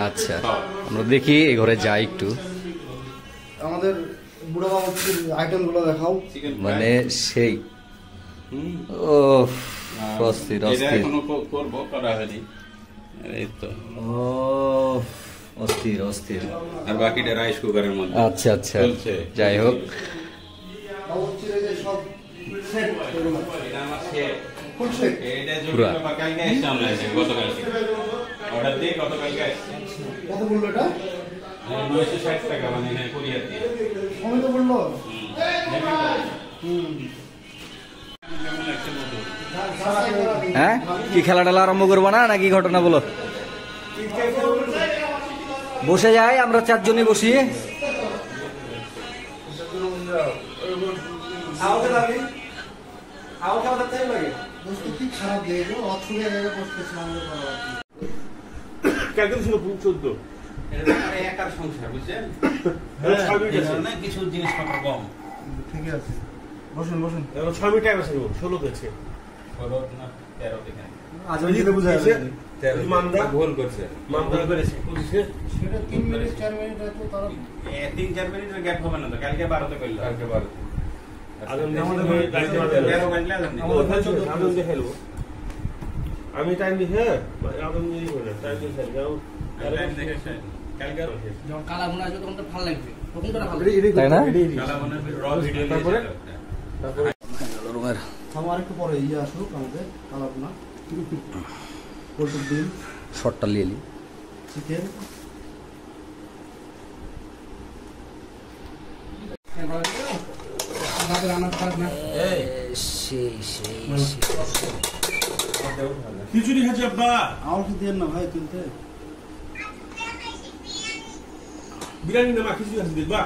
আচ্ছা, আমরা দেখি এই ঘরে যাই একটু। আমাদের বুড়া বাবুর আইটেমগুলো দেখাও। মানে সেই ও অস্থির অস্থির অস্থির অস্থির। আর বাকিটা রাইস কুকারের মধ্যে। আচ্ছা আচ্ছা, যাই হোক কত বললো এটা? 960 টাকা, মানে কুরিয়ার দিয়ে। কমে তো বললো। হ্যাঁ, কি খেলা টেলা আরম্ভ করবো না নাকি ঘটনা বলো? বসে যাই, আমরা চারজনই বসি। খারাপ লেগে একার সংসার, বুঝছেন? কিছু জিনিসপত্র কম। ঠিক আছে, বসুন বসুন। 6 মিনিট টাইম আছে, 16 হচ্ছে। 13 থেকে আজ আমি দিতে বুঝাই মামদা ভুল করছে, মামদা করেছে সেটা 3 মিনিট 4 মিনিট হয়তো তারা 3-4 মিনিটের গ্যাপ হবে না তো। কালকে 12তে করলো, কালকে 12তে আমি টাইম দিই। আদম দেরি করে টাইম দিয়ে যাও। যখন কালা ভুনা আসবে তখন তো ভালো লাগবে, তখন তো ভালো তাই না? তারপরে আমার একটু পরে ইয়ে আসুক আমাদের কালা ভুনা, পোলট্রির ডিম, শর্টটা নিয়ে নি। চিকেন, খিচুড়ি খাচ্ছি আব্বা। আমার কি দেন না ভাই কিনতে? বিরিয়ানি না, খিচুড়ি খাচ্ছি দেখবা।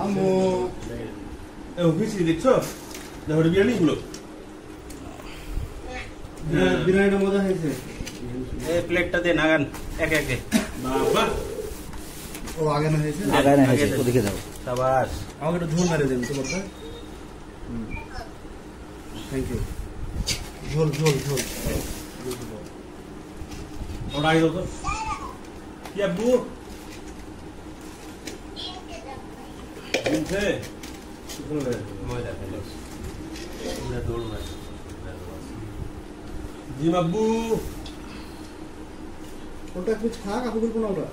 আমো খিচুড়ি দেখছো? দেখো বিরিয়ানি গুলো, বিরিয়ানিটা মজা হয়েছে। এই প্লেটটা দে নাগান একে একে। বাবা ও আগে না হয়েছে, আগায় না হয়েছে, ওদিকে যাও। সাবাস, আমাকে একটু ঝোল মেরে দেন তো বলতে। Thank you. ঝোল ঝোল ঝোল ওটা আগে দাও তো। কি আব্বু শুনছে? জি আব্বু। ওটা একটু খা, কাকু বলবো না ওটা।